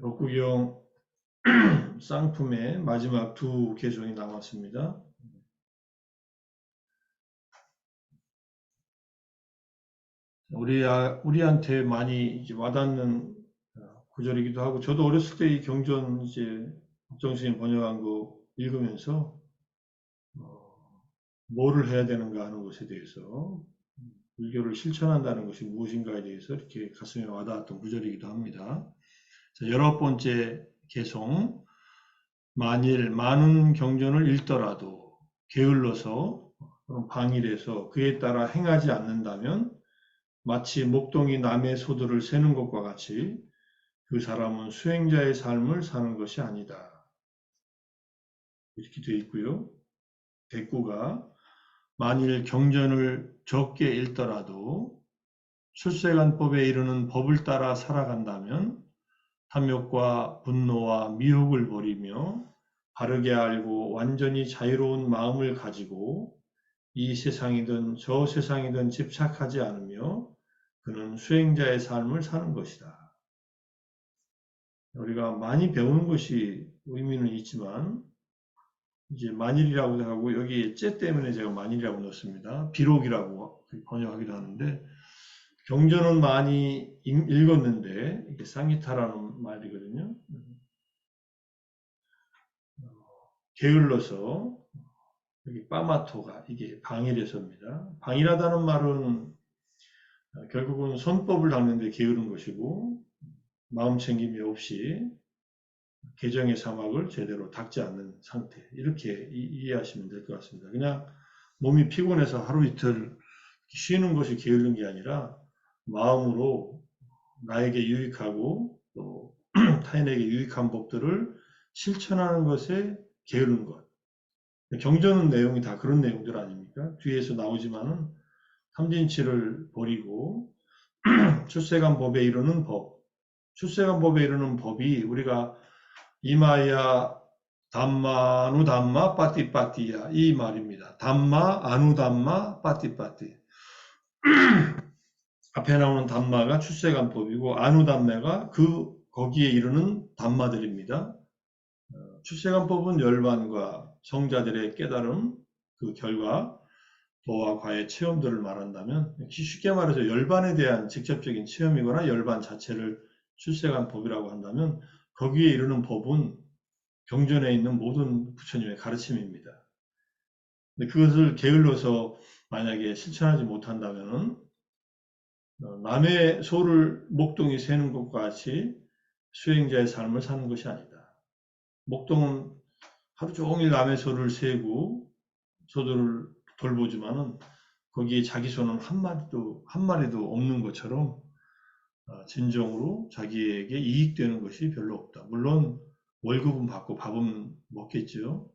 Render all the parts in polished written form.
법구경 쌍품의 마지막 두 개종이 남았습니다. 우리한테 많이 이제 와닿는 구절이기도 하고, 저도 어렸을 때 이 경전 이제 박정수님 번역한 거 읽으면서 뭐를 해야 되는가 하는 것에 대해서, 불교를 실천한다는 것이 무엇인가에 대해서 이렇게 가슴에 와닿았던 구절이기도 합니다. 자, 19번째 개송. 만일 많은 경전을 읽더라도 게을러서 방일해서 그에 따라 행하지 않는다면 마치 목동이 남의 소들을 세는 것과 같이 그 사람은 수행자의 삶을 사는 것이 아니다. 이렇게 되어 있고요. 백구가 만일 경전을 적게 읽더라도 출세간법에 이르는 법을 따라 살아간다면 탐욕과 분노와 미혹을 버리며 바르게 알고 완전히 자유로운 마음을 가지고 이 세상이든 저 세상이든 집착하지 않으며 그는 수행자의 삶을 사는 것이다. 우리가 많이 배우는 것이 의미는 있지만 이제 만일이라고 하고 여기 째 때문에 제가 만일이라고 넣었습니다. 비록이라고 번역하기도 하는데 경전은 많이 읽었는데 이게 쌍기타라는 말이거든요. 게을러서 여기 빠마토가 이게 방일해서입니다. 방일하다는 말은 결국은 선법을 닦는데 게으른 것이고 마음 챙김이 없이 개정의 사막을 제대로 닦지 않는 상태, 이렇게 이해하시면 될 것 같습니다. 그냥 몸이 피곤해서 하루 이틀 쉬는 것이 게으른 게 아니라 마음으로 나에게 유익하고 또 타인에게 유익한 법들을 실천하는 것에 게으른 것. 경전은 내용이 다 그런 내용들 아닙니까? 뒤에서 나오지만은 탐진치를 버리고 출세간 법에 이르는 법. 출세간 법에 이르는 법이 우리가 이마야 담마 아누담마 빠띠빠띠야 이 말입니다. 담마 아누담마 빠띠빠띠. 앞에 나오는 담마가 출세간 법이고 아누담마가 거기에 이르는 담마들입니다. 출세간 법은 열반과 성자들의 깨달음 그 결과 도와 과의 체험들을 말한다면 쉽게 말해서 열반에 대한 직접적인 체험이거나 열반 자체를 출세간 법이라고 한다면 거기에 이르는 법은 경전에 있는 모든 부처님의 가르침입니다. 근데 그것을 게을러서 만약에 실천하지 못한다면 남의 소를 목동이 세는 것과 같이 수행자의 삶을 사는 것이 아니다. 목동은 하루 종일 남의 소를 세고 소들을 돌보지만은 거기에 자기 소는 한 마리도 없는 것처럼 진정으로 자기에게 이익되는 것이 별로 없다. 물론 월급은 받고 밥은 먹겠죠.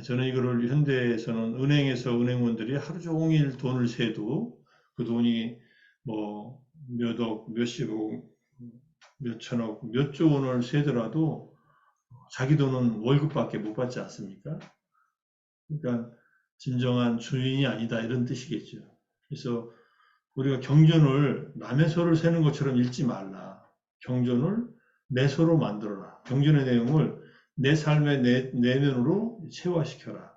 저는 이거를 현대에서는 은행에서 은행원들이 하루 종일 돈을 세도 그 돈이 뭐 몇억, 몇십억, 몇천억, 몇 조 원을 세더라도 자기 돈은 월급밖에 못 받지 않습니까? 그러니까 진정한 주인이 아니다 이런 뜻이겠죠. 그래서 우리가 경전을 남의 소를 세는 것처럼 읽지 말라. 경전을 내 소로 만들어라. 경전의 내용을 내 삶의 내면으로 체화시켜라.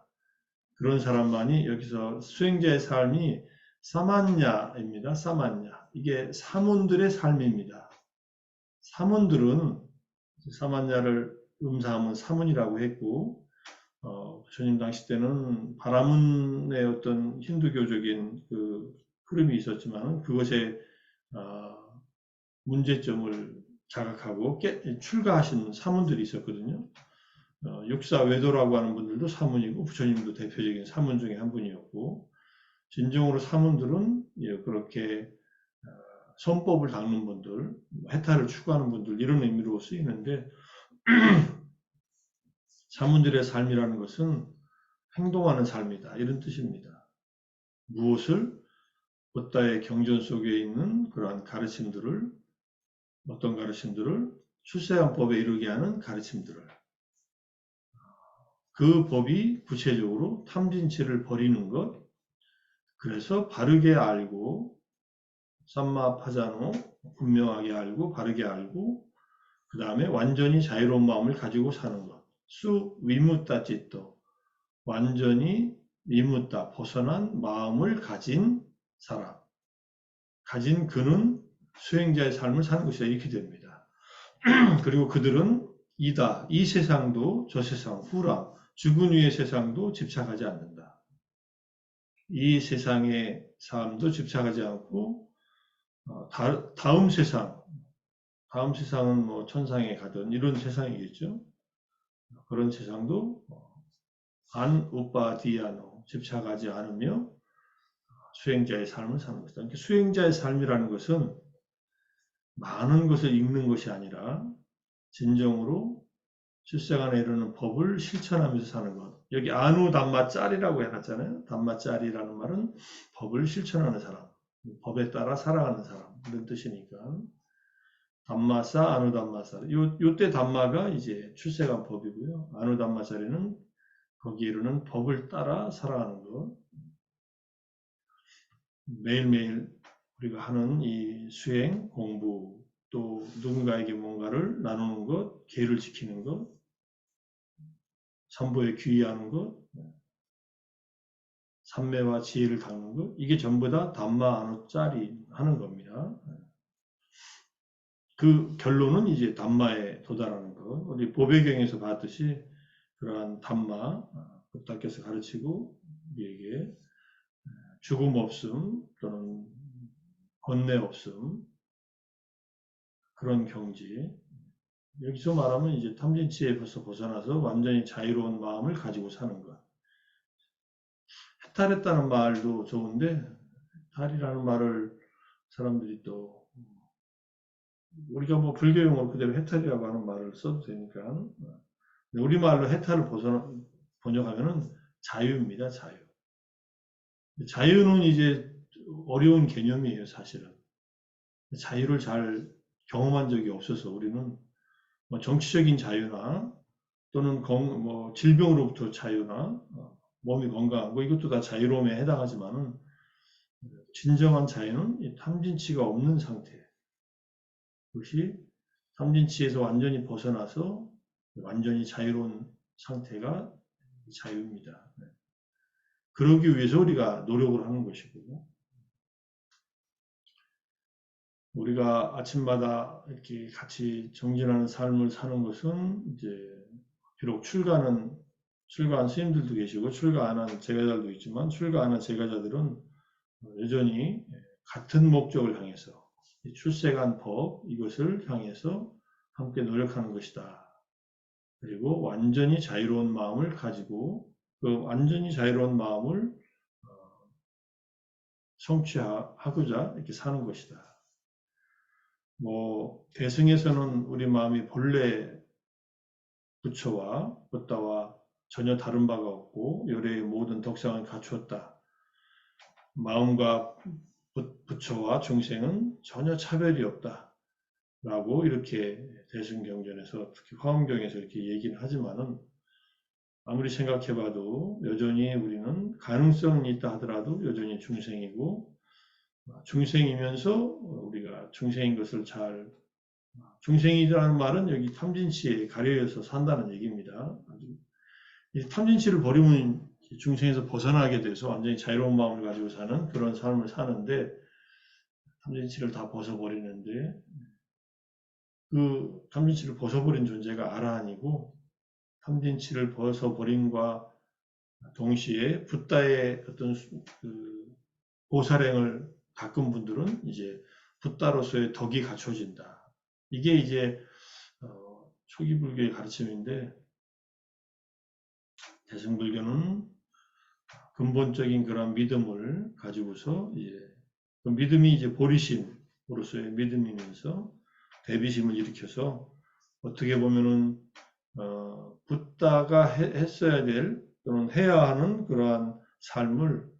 그런 사람만이 여기서 수행자의 삶이 사만냐입니다. 사만냐. 이게 사문들의 삶입니다. 사문들은 사만냐를 음사하면 사문이라고 했고 부처님 당시 때는 바라문의 어떤 힌두교적인 그 흐름이 있었지만 그것의 문제점을 자각하고 출가하신 사문들이 있었거든요. 육사외도라고 하는 분들도 사문이고 부처님도 대표적인 사문 중에 한 분이었고 진정으로 사문들은 그렇게 선법을 닦는 분들, 해탈을 추구하는 분들 이런 의미로 쓰이는데 사문들의 삶이라는 것은 행동하는 삶이다 이런 뜻입니다. 무엇을 붓다의 경전 속에 있는 그러한 가르침들을 어떤 가르침들을 출세한 법에 이르게 하는 가르침들을 그 법이 구체적으로 탐진치를 버리는 것 그래서 바르게 알고 삼마파자노 분명하게 알고 바르게 알고 그 다음에 완전히 자유로운 마음을 가지고 사는 것. 수 위무따 찌또. 완전히 위무따 벗어난 마음을 가진 사람. 가진 그는 수행자의 삶을 사는 것이다. 이렇게 됩니다. 그리고 그들은 이 세상도 저 세상, 후람, 죽은 후의 세상도 집착하지 않는다. 이 세상의 삶도 집착하지 않고 다음 세상은 뭐 천상에 가든 이런 세상이겠죠. 그런 세상도 안 우빠디아노 집착하지 않으며 수행자의 삶을 사는 것이다. 그러니까 수행자의 삶이라는 것은 많은 것을 읽는 것이 아니라 진정으로 출세간에 이르는 법을 실천하면서 사는 것. 여기 아누 담마짜리라고 해놨잖아요. 담마짜리라는 말은 법을 실천하는 사람, 법에 따라 살아가는 사람 이런 뜻이니까 담마사, 아누 담마사. 요때 담마가 이제 출세간 법이고요. 아누 담마짜리는 거기에 이르는 법을 따라 살아가는 것. 매일매일 우리가 하는 이 수행, 공부, 또 누군가에게 뭔가를 나누는 것, 계를 지키는 것, 선보에 귀의하는 것, 삼매와 지혜를 닦는 것, 이게 전부 다 담마 아누짜리 하는 겁니다. 그 결론은 이제 담마에 도달하는 것. 우리 보배경에서 봤듯이 그러한 담마, 부탁께서 가르치고 우리에게 죽음 없음 또는 번뇌 없음 그런 경지. 여기서 말하면 이제 탐진치에서 벗어나서 완전히 자유로운 마음을 가지고 사는 것. 해탈했다는 말도 좋은데 해탈이라는 말을 사람들이 또 우리가 뭐 불교용어로 그대로 해탈이라고 하는 말을 써도 되니까 우리말로 해탈을 번역하면은 자유입니다. 자유. 자유는 이제 어려운 개념이에요. 사실은. 자유를 잘 경험한 적이 없어서 우리는 뭐 정치적인 자유나 또는 뭐 질병으로부터 자유나 몸이 건강한 거 이것도 다 자유로움에 해당하지만은 진정한 자유는 이 탐진치가 없는 상태. 그것이 탐진치에서 완전히 벗어나서 완전히 자유로운 상태가 자유입니다. 그러기 위해서 우리가 노력을 하는 것이고 우리가 아침마다 이렇게 같이 정진하는 삶을 사는 것은 이제 비록 출가한 스님들도 계시고 출가 안 한 제가자들도 있지만 출가 안 한 제가자들은 여전히 같은 목적을 향해서 출세간 법 이것을 향해서 함께 노력하는 것이다. 그리고 완전히 자유로운 마음을 가지고 그 완전히 자유로운 마음을 성취하고자 이렇게 사는 것이다. 뭐 대승에서는 우리 마음이 본래 부처와 붓다와 전혀 다른 바가 없고 열애의 모든 덕상을 갖추었다. 마음과 부처와 중생은 전혀 차별이 없다. 라고 이렇게 대승경전에서 특히 화엄경에서 이렇게 얘기는 하지만은 아무리 생각해봐도 여전히 우리는 가능성이 있다 하더라도 여전히 중생이고 중생이면서 우리가 중생인 것을 중생이라는 말은 여기 탐진치에 가려져서 산다는 얘기입니다. 이 탐진치를 버리면 중생에서 벗어나게 돼서 완전히 자유로운 마음을 가지고 사는 그런 삶을 사는데 탐진치를 다 벗어버리는데 그 탐진치를 벗어버린 존재가 아라한이고 탐진치를 벗어버림과 동시에 붓다의 어떤 그 보살행을 닦은 분들은 이제 붓다로서의 덕이 갖춰진다. 이게 이제 초기 불교의 가르침인데 대승불교는 근본적인 그런 믿음을 가지고서 그 믿음이 이제 보리심으로서의 믿음이면서 대비심을 일으켜서 어떻게 보면은 붓다가 했어야 될 또는 해야 하는 그러한 삶을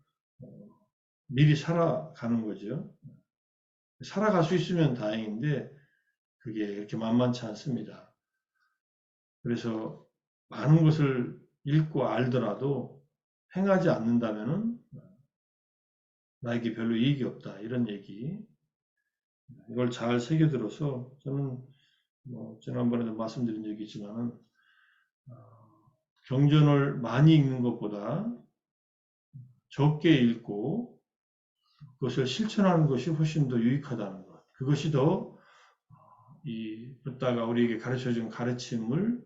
미리 살아가는 거죠. 살아갈 수 있으면 다행인데 그게 이렇게 만만치 않습니다. 그래서 많은 것을 읽고 알더라도 행하지 않는다면은 나에게 별로 이익이 없다 이런 얘기. 이걸 잘 새겨들어서 저는 지난번에도 말씀드린 적이 있지만은, 경전을 많이 읽는 것보다 적게 읽고 그것을 실천하는 것이 훨씬 더 유익하다는 것. 그것이 더 붓다가 우리에게 가르쳐준 가르침을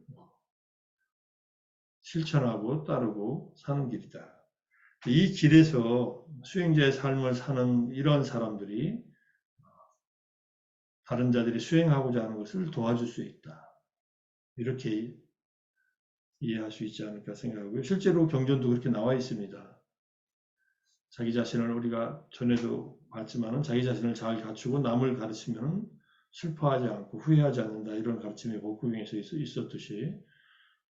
실천하고 따르고 사는 길이다. 이 길에서 수행자의 삶을 사는 이런 사람들이 다른 자들이 수행하고자 하는 것을 도와줄 수 있다. 이렇게 이해할 수 있지 않을까 생각하고요. 실제로 경전도 그렇게 나와 있습니다. 자기 자신을 우리가 전에도 봤지만은 자기 자신을 잘 갖추고 남을 가르치면 슬퍼하지 않고 후회하지 않는다. 이런 가르침이 법국에서 있었듯이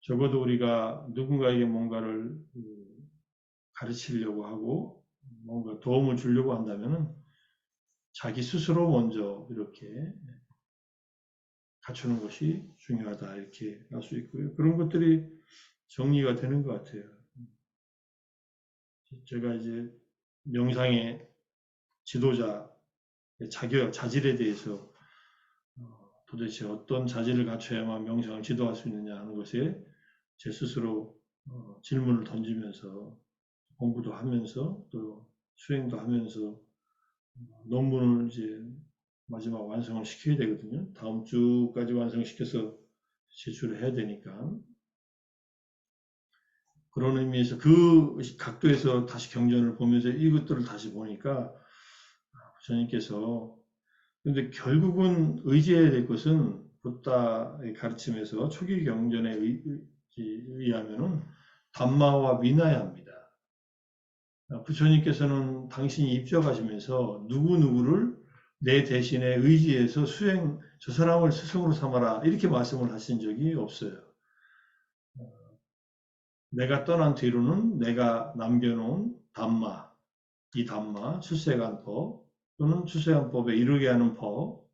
적어도 우리가 누군가에게 뭔가를 가르치려고 하고 뭔가 도움을 주려고 한다면은 자기 스스로 먼저 이렇게 갖추는 것이 중요하다. 이렇게 할 수 있고요. 그런 것들이 정리가 되는 것 같아요. 제가 이제 명상의 지도자 자질에 대해서 도대체 어떤 자질을 갖춰야만 명상을 지도할 수 있느냐 하는 것에 제 스스로 질문을 던지면서 공부도 하면서 또 수행도 하면서 논문을 이제 마지막 완성을 시켜야 되거든요. 다음 주까지 완성시켜서 제출을 해야 되니까. 그런 의미에서 그 각도에서 다시 경전을 보면서 이것들을 다시 보니까 부처님께서 근데 결국은 의지해야 될 것은 붓다의 가르침에서 초기 경전에 의하면은 담마와 위나야입니다. 부처님께서는 당신이 입적하시면서 누구누구를 내 대신에 의지해서 저 사람을 스승으로 삼아라 이렇게 말씀을 하신 적이 없어요. 내가 떠난 뒤로는 내가 남겨놓은 담마, 이 담마, 출세간법 또는 출세간법에 이르게 하는 법,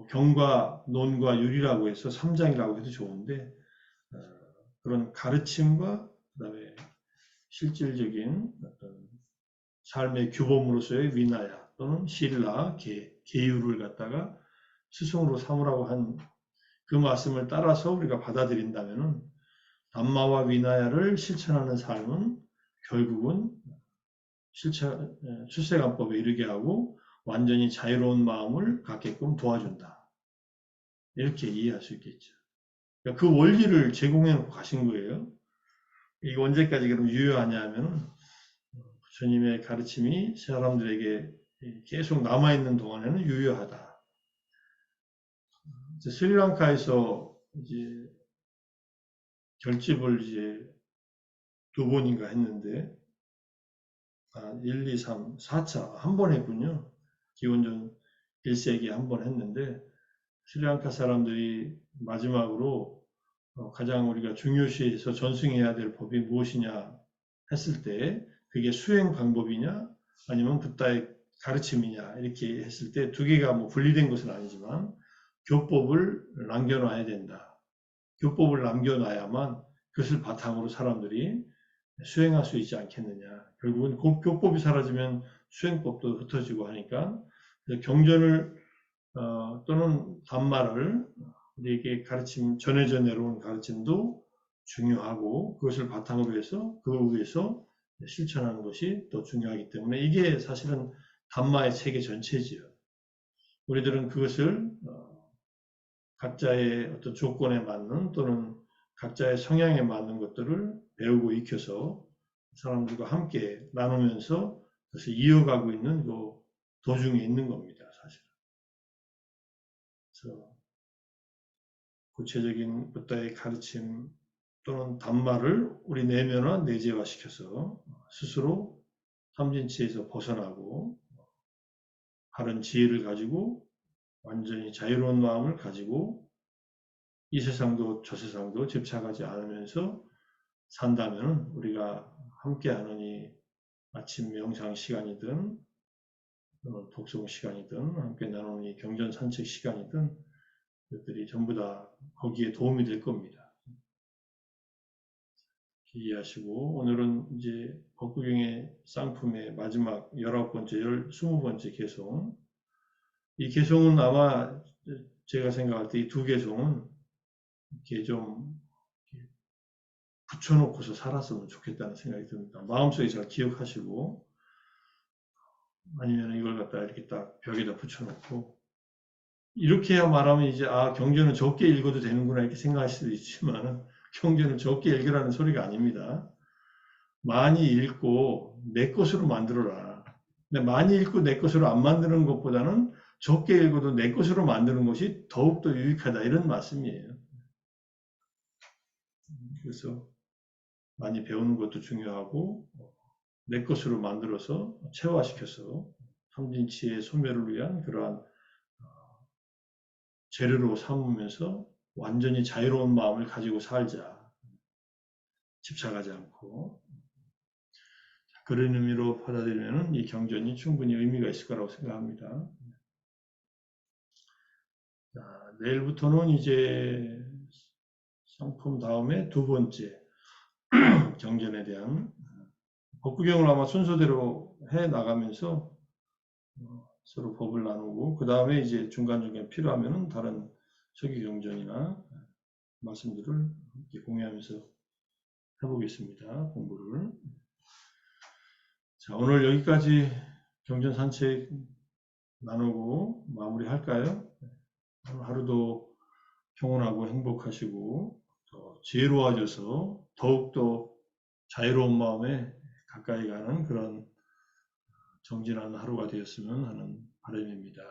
경과, 논과 율이라고 해서 3장이라고 해도 좋은데 그런 가르침과 그다음에 실질적인 어떤 삶의 규범으로서의 위나야 또는 신라, 계율을 갖다가 스승으로 삼으라고 한 그 말씀을 따라서 우리가 받아들인다면은 담마와 위나야를 실천하는 삶은 결국은 출세간법에 이르게 하고 완전히 자유로운 마음을 갖게끔 도와준다. 이렇게 이해할 수 있겠죠. 그러니까 그 원리를 제공해 놓고 가신 거예요. 이거 언제까지 그럼 유효하냐 하면은 부처님의 가르침이 사람들에게 계속 남아있는 동안에는 유효하다. 스리랑카에서 이제 결집을 이제 2번인가 했는데, 1, 2, 3, 4차 한 번 했군요. 기원전 1세기에 한 번 했는데, 스리랑카 사람들이 마지막으로 가장 우리가 중요시해서 전승해야 될 법이 무엇이냐 했을 때, 그게 수행 방법이냐, 아니면 붓다의 가르침이냐, 이렇게 했을 때 2개가 뭐 분리된 것은 아니지만, 교법을 남겨놔야 된다. 교법을 남겨놔야만 그것을 바탕으로 사람들이 수행할 수 있지 않겠느냐. 결국은 교법이 사라지면 수행법도 흩어지고 하니까 경전을 또는 담마를 우리에게 전해져 내려온 가르침도 중요하고 그것을 바탕으로 해서 그 위에서 실천하는 것이 더 중요하기 때문에 이게 사실은 담마의 체계 전체지요. 우리들은 그것을 각자의 어떤 조건에 맞는 또는 각자의 성향에 맞는 것들을 배우고 익혀서 사람들과 함께 나누면서 그것을 이어가고 있는 그 도중에 있는 겁니다, 사실은. 그래서 구체적인 붓다의 가르침 또는 담마를 우리 내면화, 내재화시켜서 스스로 삼진치에서 벗어나고 바른 지혜를 가지고 완전히 자유로운 마음을 가지고 이 세상도 저 세상도 집착하지 않으면서 산다면 우리가 함께하는 이 아침 명상 시간이든 독송 시간이든 함께 나누는 이 경전 산책 시간이든 그것들이 전부 다 거기에 도움이 될 겁니다. 이해하시고 오늘은 이제 법구경의 쌍품의 마지막 19번째, 20번째 개송 이 개송은 아마 제가 생각할 때 이 두 개송은 이렇게 좀 붙여놓고서 살았으면 좋겠다는 생각이 듭니다. 마음속에 잘 기억하시고, 아니면 이걸 갖다 이렇게 딱 벽에다 붙여놓고, 이렇게야 말하면 이제, 아, 경전은 적게 읽어도 되는구나 이렇게 생각할 수도 있지만, 경전은 적게 읽으라는 소리가 아닙니다. 많이 읽고 내 것으로 만들어라. 근데 많이 읽고 내 것으로 안 만드는 것보다는 적게 읽어도 내 것으로 만드는 것이 더욱더 유익하다. 이런 말씀이에요. 그래서 많이 배우는 것도 중요하고, 내 것으로 만들어서 체화시켜서 삼진치의 소멸을 위한 그러한 재료로 삼으면서 완전히 자유로운 마음을 가지고 살자. 집착하지 않고. 그런 의미로 받아들이면 이 경전이 충분히 의미가 있을 거라고 생각합니다. 자, 내일부터는 이제 상품 다음에 두 번째 경전에 대한 법구경을 아마 순서대로 해 나가면서 서로 법을 나누고, 그 다음에 이제 중간중간 필요하면은 다른 서기 경전이나 말씀들을 공유하면서 해보겠습니다. 공부를. 자, 오늘 여기까지 경전 산책 나누고 마무리할까요? 오늘 하루도 평온하고 행복하시고 지혜로워져서 더욱더 자유로운 마음에 가까이 가는 그런 정진한 하루가 되었으면 하는 바람입니다.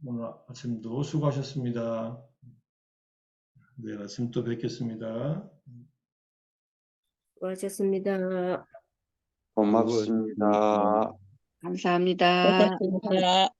오늘 아침도 수고하셨습니다. 내일 아침 또 뵙겠습니다. 수고하셨습니다. 고맙습니다. 감사합니다. 고맙습니다.